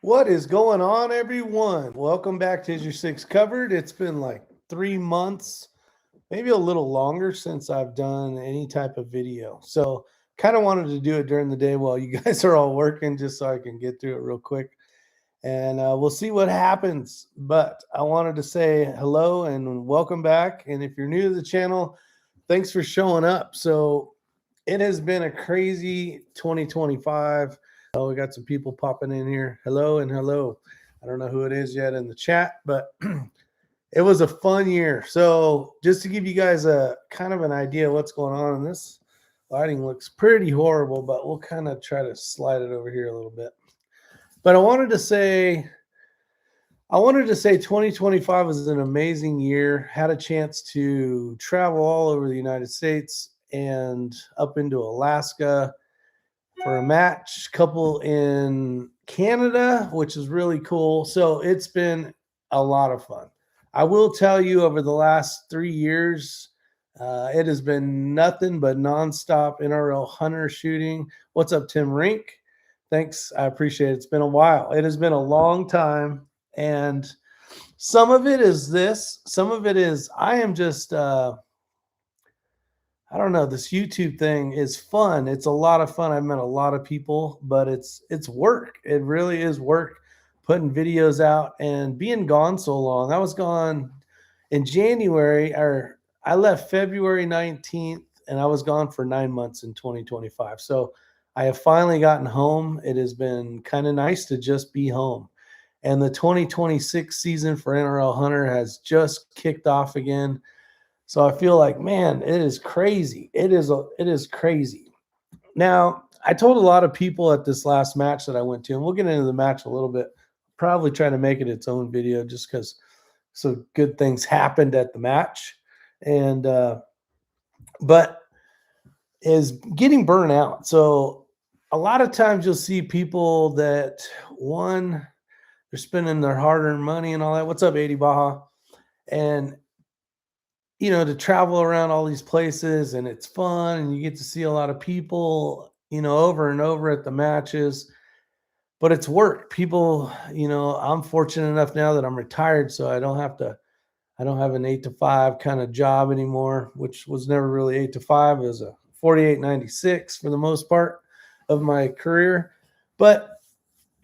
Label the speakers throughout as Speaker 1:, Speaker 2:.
Speaker 1: What is going on, everyone? Welcome back to Isyour6covered. It's been like 3 months, maybe a little longer since I've done any type of video. So, kind of wanted to do it during the day while you guys are all working, just so I can get through it real quick. And we'll see what happens. But I wanted to say hello and welcome back. And if you're new to the channel, thanks for showing up. So, it has been a crazy 2025. Oh, we got some people popping in here. Hello and hello. I don't know who it is yet in the chat, but it was a fun year. So, just to give you guys a kind of an idea of what's going on, and this lighting looks pretty horrible, but we'll kind of try to slide it over here a little bit. But I wanted to say 2025 was an amazing year. Had a chance to travel all over the United States and up into Alaska for a match, couple in Canada, which is really cool. So it's been a lot of fun. I will tell you, over the last 3 years, it has been nothing but nonstop NRL hunter shooting. What's up, Tim Rink? Thanks. I appreciate it. It's been a while. It has been a long time. And some of it is this, some of it is I am just I don't know. This YouTube thing is fun. It's a lot of fun. I've met a lot of people, but it's work. It really is work putting videos out and being gone so long. I was gone in January, or I left February 19th, and I was gone for 9 months in 2025. So I have finally gotten home. It has been kind of nice to just be home. And the 2026 season for NRL Hunter has just kicked off again. So I feel like, man, it is crazy. It is crazy. Now, I told a lot of people at this last match that I went to, and we'll get into the match a little bit. Probably try to make it its own video just because so good things happened at the match. And but is getting burnt out. So a lot of times you'll see people that they're spending their hard-earned money and all that. What's up, 80 Baja? And to travel around all these places, and it's fun and you get to see a lot of people, over and over at the matches, but it's work. People, I'm fortunate enough now that I'm retired, so I don't have an 8 to 5 kind of job anymore, which was never really 8 to 5. It was a 4896 for the most part of my career. But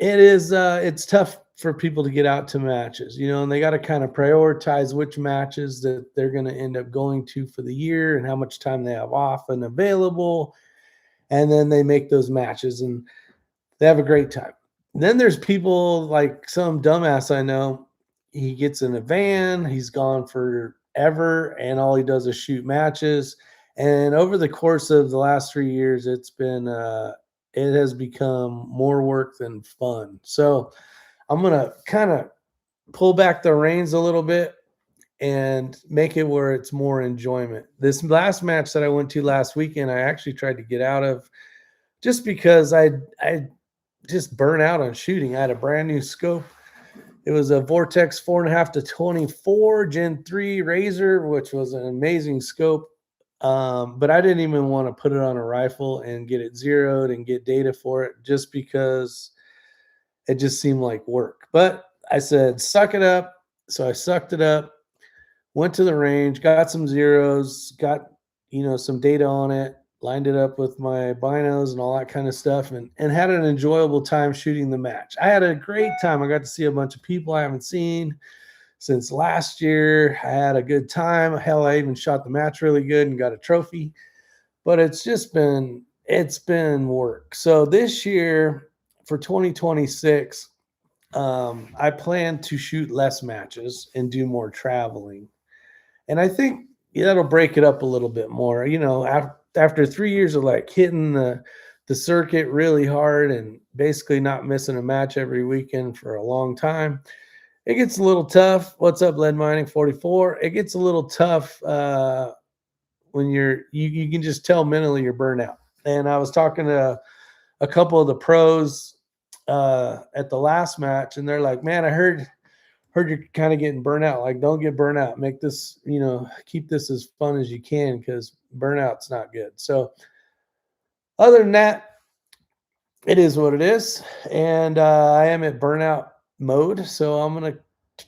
Speaker 1: it's tough for people to get out to matches, and they got to kind of prioritize which matches that they're going to end up going to for the year and how much time they have off and available. And then they make those matches and they have a great time. Then there's people like some dumbass I know. He gets in a van, he's gone forever, and all he does is shoot matches. And over the course of the last 3 years, it has become more work than fun. So I'm gonna kind of pull back the reins a little bit and make it where it's more enjoyment. This last match that I went to last weekend, I actually tried to get out of just because I just burnt out on shooting. I had a brand new scope. It was a Vortex 4.5 to 24 Gen 3 Razor, which was an amazing scope. But I didn't even want to put it on a rifle and get it zeroed and get data for it just because it just seemed like work. But I said, suck it up. So I sucked it up, went to the range, got some zeros, got, some data on it, lined it up with my binos and all that kind of stuff, and had an enjoyable time shooting the match. I had a great time. I got to see a bunch of people I haven't seen since last year. I had a good time. Hell, I even shot the match really good and got a trophy. But it's been work. So this year for 2026, I plan to shoot less matches and do more traveling. And I think that'll break it up a little bit more. After 3 years of like hitting the circuit really hard and basically not missing a match every weekend for a long time, it gets a little tough. What's up, Lead Mining 44? It gets a little tough when you can just tell mentally you're burnt out. And I was talking to a couple of the pros at the last match, and they're like, "Man, I heard you're kind of getting burnt out. Like, don't get burnt out. Make this, keep this as fun as you can because burnout's not good." So, other than that, it is what it is. And I am at burnout mode. So I'm going to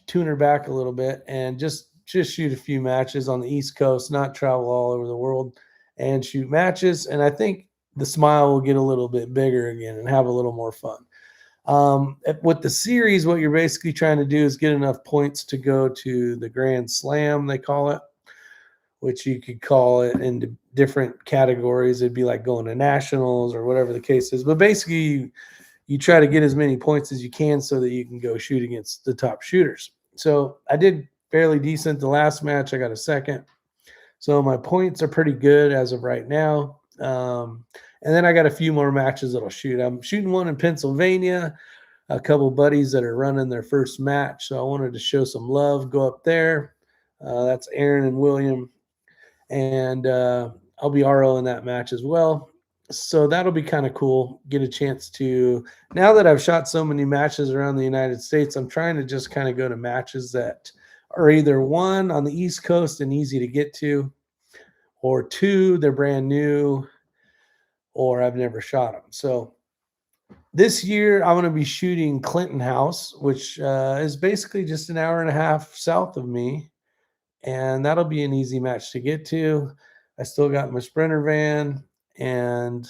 Speaker 1: tune her back a little bit and just shoot a few matches on the East Coast, not travel all over the world and shoot matches. And I think the smile will get a little bit bigger again and have a little more fun. With the series, what you're basically trying to do is get enough points to go to the Grand Slam, they call it, which you could call it into different categories. It'd be like going to nationals or whatever the case is. But basically, you try to get as many points as you can so that you can go shoot against the top shooters. So I did fairly decent the last match. I got a second. So my points are pretty good as of right now. And then I got a few more matches that I'll shoot. I'm shooting one in Pennsylvania, a couple buddies that are running their first match. So I wanted to show some love, go up there. That's Aaron and William. And I'll be RO in that match as well. So that'll be kind of cool. Get a chance to, now that I've shot so many matches around the United States, I'm trying to just kind of go to matches that are either one on the East Coast and easy to get to, or two, they're brand new, or I've never shot them. So this year I'm going to be shooting Clinton House, which is basically just an hour and a half south of me. And that'll be an easy match to get to. I still got my Sprinter van and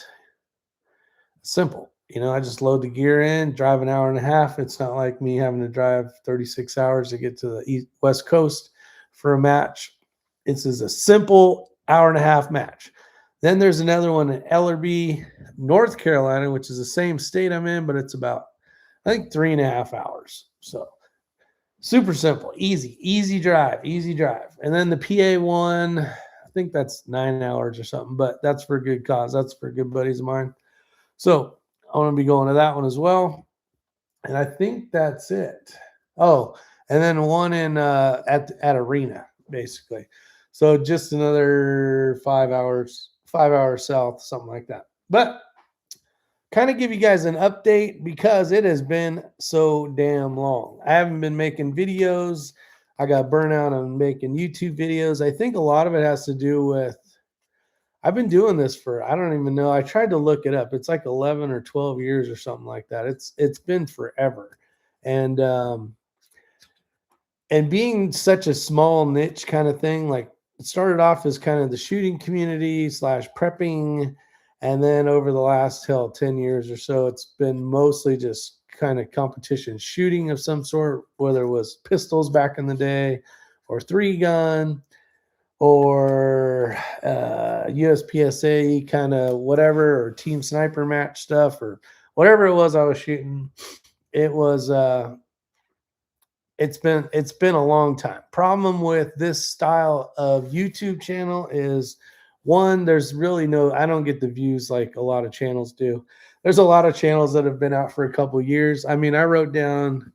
Speaker 1: simple. You know, I just load the gear in, drive an hour and a half. It's not like me having to drive 36 hours to get to the West Coast for a match. This is a simple hour and a half match. Then there's another one in Ellerby, North Carolina, which is the same state I'm in, but it's about, I think, 3.5 hours. So super simple, easy drive. And then the PA one, I think that's 9 hours or something, but that's for a good cause. That's for good buddies of mine. So I want to be going to that one as well. And I think that's it. Oh, and then one in at Arena, basically. So just another 5 hours south, something like that. But kind of give you guys an update because it has been so damn long. I haven't been making videos. I got burnout on making YouTube videos. I think a lot of it has to do with, I've been doing this for, I don't even know. I tried to look it up. It's like 11 or 12 years or something like that. It's been forever. And being such a small niche kind of thing, like it started off as kind of the shooting community / prepping. And then over the last 10 years or so, it's been mostly just kind of competition shooting of some sort, whether it was pistols back in the day or 3-gun or USPSA kind of whatever, or team sniper match stuff or whatever it was I was shooting. It was it's been a long time. Problem with this style of YouTube channel is, one, there's really no, I don't get the views like a lot of channels do. There's a lot of channels that have been out for a couple years. I mean, I wrote down,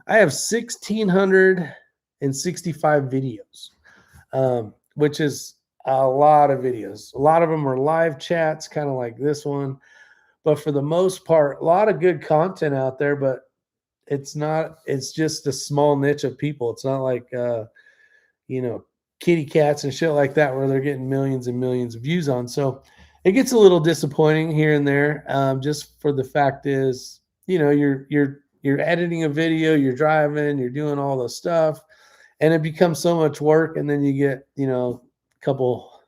Speaker 1: I have 1,665 videos, which is a lot of videos. A lot of them are live chats, kind of like this one. But for the most part, a lot of good content out there, but it's just a small niche of people. It's not like, kitty cats and shit like that, where they're getting millions and millions of views on. So it gets a little disappointing here and there. Just for the fact is, you're editing a video, you're driving, you're doing all the stuff, and it becomes so much work. And then you get, a couple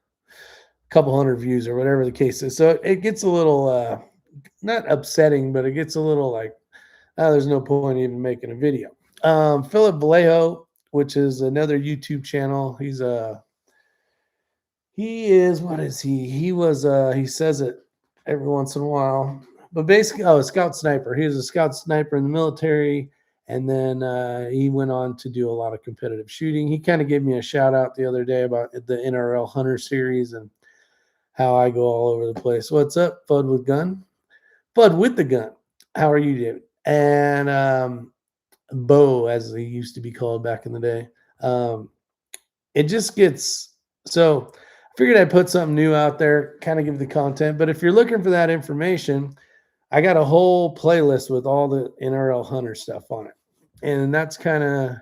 Speaker 1: hundred views or whatever the case is. So it gets a little, not upsetting, but it gets a little like, there's no point even making a video. Philip Vallejo, which is another YouTube channel. He says it every once in a while, but basically, a scout sniper. He was a scout sniper in the military. And then he went on to do a lot of competitive shooting. He kind of gave me a shout out the other day about the NRL Hunter series and how I go all over the place. What's up, Bud with Gun? Bud with the Gun. How are you, David? And Bo, as he used to be called back in the day. It just gets, so I figured I'd put something new out there, kind of give the content. But if you're looking for that information, I got a whole playlist with all the NRL Hunter stuff on it. And that's kind of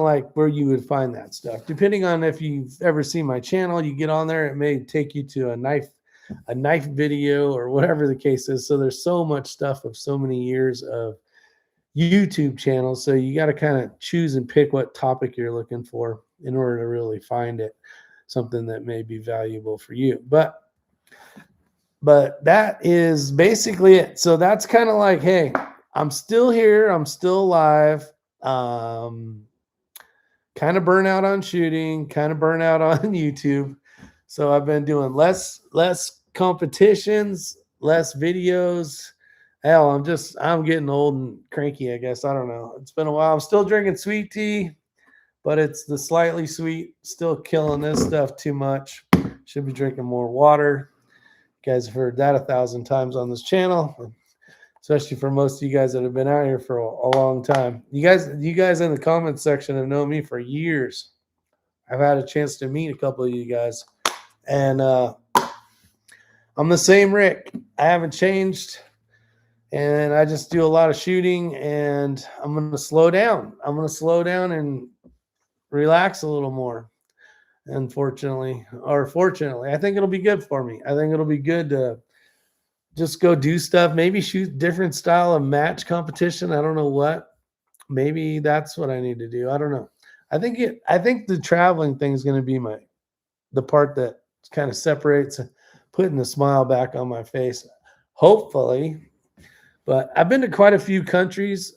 Speaker 1: like where you would find that stuff. Depending on if you've ever seen my channel, you get on there, it may take you to a knife a knife video or whatever the case is. So there's so much stuff of so many years of YouTube channels. So you got to kind of choose and pick what topic you're looking for in order to really find it, something that may be valuable for you. But that is basically it. So that's kind of like, hey, I'm still here. I'm still alive. Kind of burnout on shooting, kind of burnout on YouTube. So I've been doing less competitions, less videos. Hell, I'm getting old and cranky, I guess. I don't know. It's been a while. I'm still drinking sweet tea, but it's the slightly sweet. Still killing this stuff too much. Should be drinking more water. You guys have heard that 1,000 times on this channel, especially for most of you guys that have been out here for a long time. You guys in the comments section have known me for years. I've had a chance to meet a couple of you guys, and I'm the same Rick. I haven't changed, and I just do a lot of shooting, and I'm going to slow down. I'm going to slow down and relax a little more. Unfortunately, or fortunately, I think it'll be good for me. I think it'll be good to just go do stuff, maybe shoot different style of match competition. I don't know what. Maybe that's what I need to do. I don't know. I think the traveling thing is going to be the part that kind of separates, putting the smile back on my face, hopefully. But I've been to quite a few countries.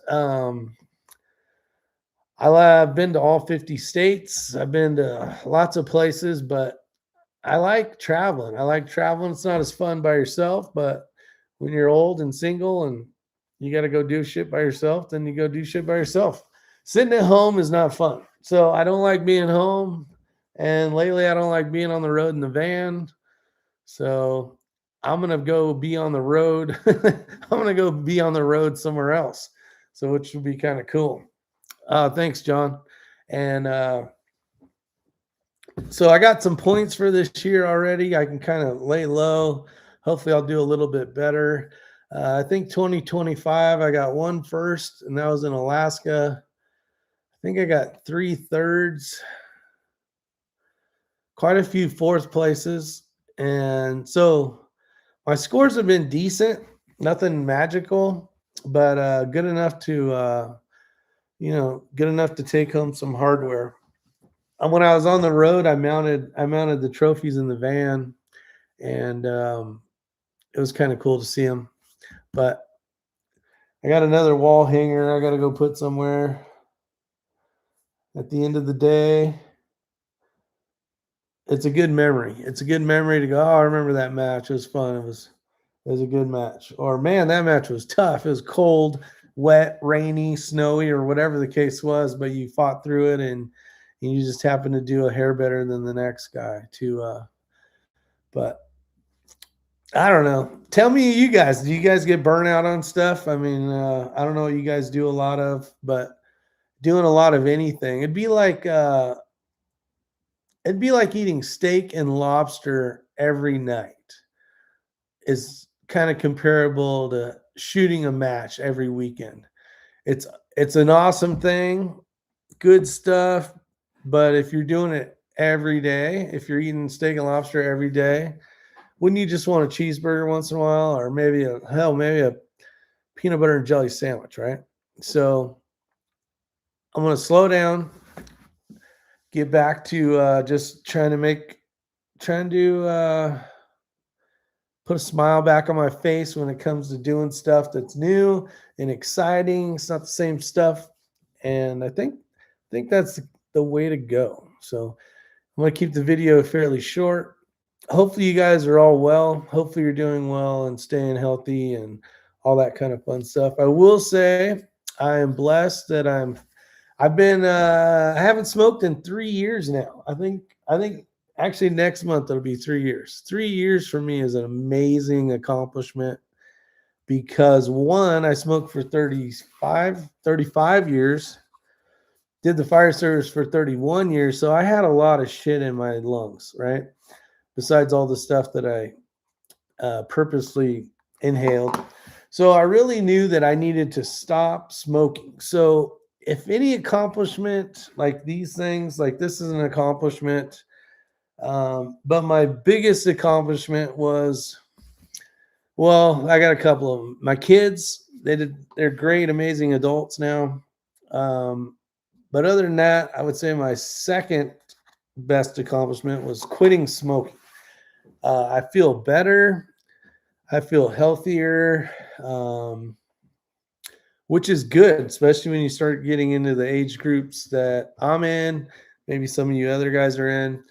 Speaker 1: I've been to all 50 states. I've been to lots of places, but I like traveling. It's not as fun by yourself, but when you're old and single and you got to go do shit by yourself, then you go do shit by yourself. Sitting at home is not fun. So I don't like being home. And lately I don't like being on the road in the van. So I'm going to go be on the road. I'm going to go be on the road somewhere else. So which would be kind of cool. Thanks, John. And so I got some points for this year already. I can kind of lay low. Hopefully I'll do a little bit better. I think 2025, I got one first, and that was in Alaska. I think I got 3 thirds, quite a few fourth places. And so my scores have been decent, nothing magical, but good enough to, good enough to take home some hardware. And when I was on the road, I mounted the trophies in the van, and it was kind of cool to see them. But I got another wall hanger I got to go put somewhere. At the end of the day, it's a good memory. It's a good memory to go, oh, I remember that match. It was fun. It was a good match. Or, man, that match was tough. It was cold, wet, rainy, snowy, or whatever the case was, but you fought through it, and you just happened to do a hair better than the next guy too. But I don't know. Tell me, you guys, do you guys get burnout on stuff? I mean, I don't know what you guys do a lot of, but doing a lot of anything, it'd be like eating steak and lobster every night is kind of comparable to shooting a match every weekend. It's an awesome thing, good stuff. But if you're doing it every day, if you're eating steak and lobster every day, wouldn't you just want a cheeseburger once in a while, or maybe a peanut butter and jelly sandwich, right? So I'm going to slow down, get back to just trying to put a smile back on my face when it comes to doing stuff that's new and exciting. It's not the same stuff. And I think that's the way to go. So I'm going to keep the video fairly short. Hopefully you guys are all well. Hopefully you're doing well and staying healthy and all that kind of fun stuff. I will say I am blessed that I haven't smoked in 3 years now. I think actually next month it'll be 3 years. 3 years for me is an amazing accomplishment because, one, I smoked for 35 years, did the fire service for 31 years. So I had a lot of shit in my lungs, right? Besides all the stuff that I purposely inhaled. So I really knew that I needed to stop smoking. So if any accomplishment like these things, like this is an accomplishment, But my biggest accomplishment was, well, I got a couple of them. My kids, they're great, amazing adults now. Um, but other than that, I would say my second best accomplishment was quitting smoking. I feel better. I feel healthier, um, which is good, especially when you start getting into the age groups that I'm in. Maybe some of you other guys are in.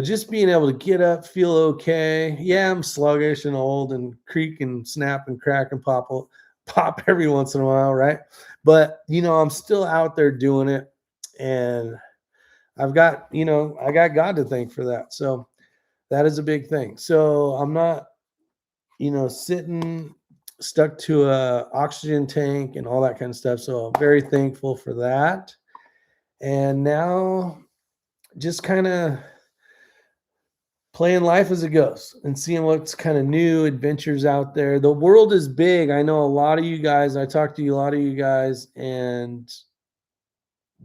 Speaker 1: Just being able to get up, feel okay. Yeah, I'm sluggish and old and creak and snap and crack and pop every once in a while, right? But I'm still out there doing it, and I got God to thank for that. So that is a big thing. So I'm not, sitting stuck to a oxygen tank and all that kind of stuff. So I'm very thankful for that. And now just kind of playing life as it goes and seeing what's kind of new adventures out there. The world is big. I know a lot of you guys, I talked to a lot of you guys, and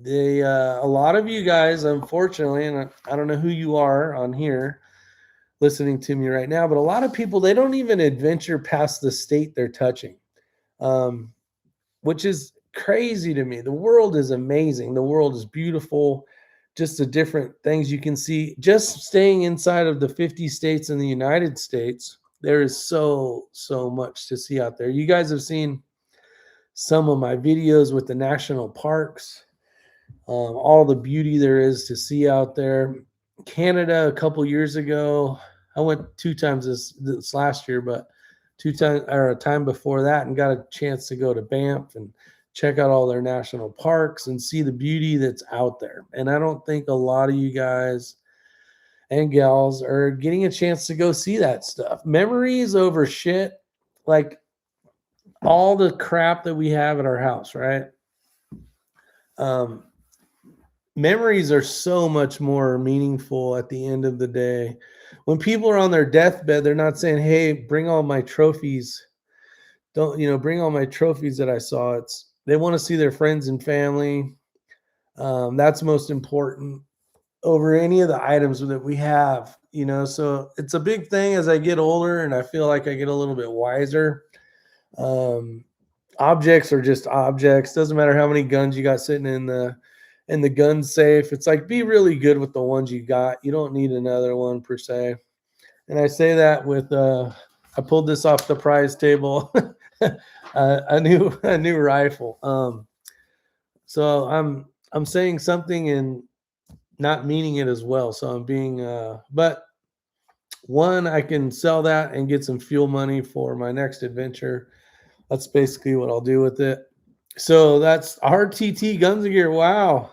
Speaker 1: a lot of you guys, unfortunately, and I don't know who you are on here listening to me right now, but a lot of people, they don't even adventure past the state they're touching, um, which is crazy to me. The world is amazing. The world is beautiful. Just the different things you can see. Just staying inside of the 50 states in the United States, there is so much to see out there. You guys have seen some of my videos with the national parks, all the beauty there is to see out there. Canada, a couple years ago, I went 2 times this last year, but 2 times or a time before that, and got a chance to go to Banff and check out all their national parks and see the beauty that's out there. And I don't think a lot of you guys and gals are getting a chance to go see that stuff. Memories over shit, like all the crap that we have at our house, right? Um, Memories are so much more meaningful at the end of the day. When people are on their deathbed, they're not saying, "Hey, bring all my trophies. Don't, bring all my trophies that I saw." They want to see their friends and family. That's most important over any of the items that we have, So it's a big thing as I get older, and I feel like I get a little bit wiser. Um, Objects are just objects. Doesn't matter how many guns you got sitting in the gun safe. It's like, be really good with the ones you got. You don't need another one per se. And I say that with I pulled this off the prize table, a new rifle. So I'm saying something and not meaning it as well. So I'm being but one, I can sell that and get some fuel money for my next adventure. That's basically what I'll do with it. So that's RTT Guns and Gear. Wow.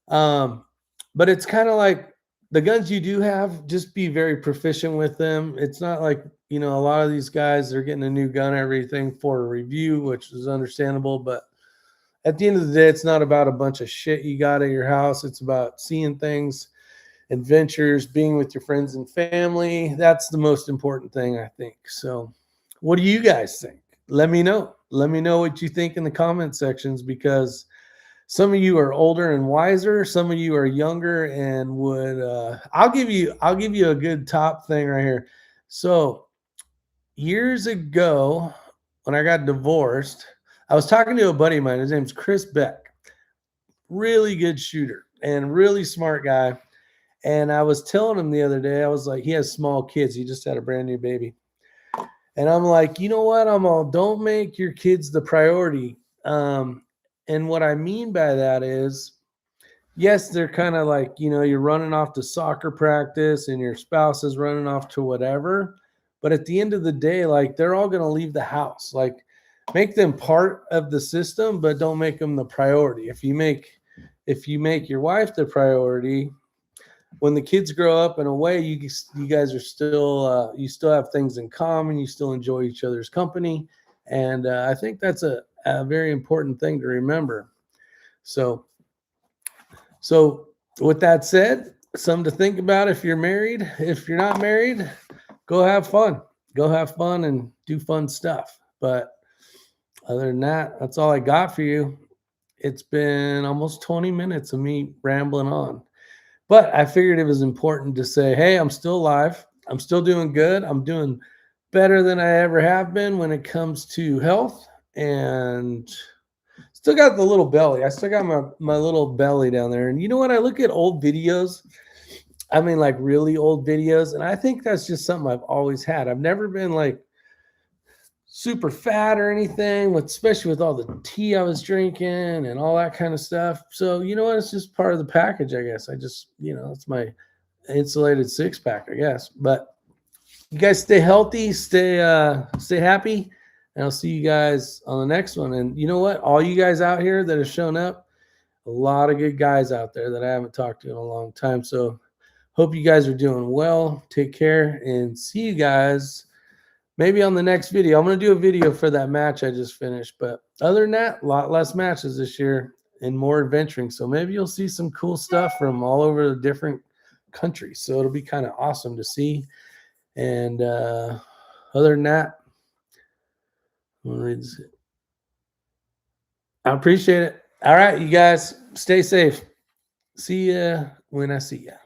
Speaker 1: But it's kind of like the guns you do have, just be very proficient with them. It's not like, a lot of these guys, they're getting a new gun, everything for a review, which is understandable. But at the end of the day, it's not about a bunch of shit you got at your house. It's about seeing things, adventures, being with your friends and family. That's the most important thing, I think. So what do you guys think? Let me know. Let me know what you think in the comment sections, because some of you are older and wiser. Some of you are younger and would. I'll give you a good top thing right here. So years ago, when I got divorced, I was talking to a buddy of mine. His name's Chris Beck. Really good shooter and really smart guy. And I was telling him the other day, I was like, he has small kids. He just had a brand new baby. And I'm like, you know what? Don't make your kids the priority. And what I mean by that is, yes, they're kind of like, you're running off to soccer practice and your spouse is running off to whatever. But at the end of the day, like, they're all going to leave the house. Like, make them part of the system, but don't make them the priority. If you make your wife the priority, when the kids grow up in a way, you guys are still, you still have things in common. You still enjoy each other's company. And I think that's a very important thing to remember. So with that said, something to think about if you're married. If you're not married, go have fun. Go have fun and do fun stuff. But other than that, that's all I got for you. It's been almost 20 minutes of me rambling on. But I figured it was important to say, hey, I'm still alive. I'm still doing good. I'm doing better than I ever have been when it comes to health, and still got the little belly. I still got my little belly down there. And you know what? I look at old videos. I mean, like really old videos, and I think that's just something I've always had. I've never been like super fat or anything, with especially with all the tea I was drinking and all that kind of stuff. So you know what? It's just part of the package, I guess. I just, it's my insulated six pack, I guess. But you guys stay healthy, stay happy, and I'll see you guys on the next one. And you know what? All you guys out here that have shown up, a lot of good guys out there that I haven't talked to in a long time. So hope you guys are doing well. Take care and see you guys maybe on the next video. I'm going to do a video for that match I just finished. But other than that, a lot less matches this year and more adventuring. So maybe you'll see some cool stuff from all over the different countries. So it'll be kind of awesome to see. And other than that, I'm going to read this. I appreciate it. All right, you guys, stay safe. See ya when I see ya.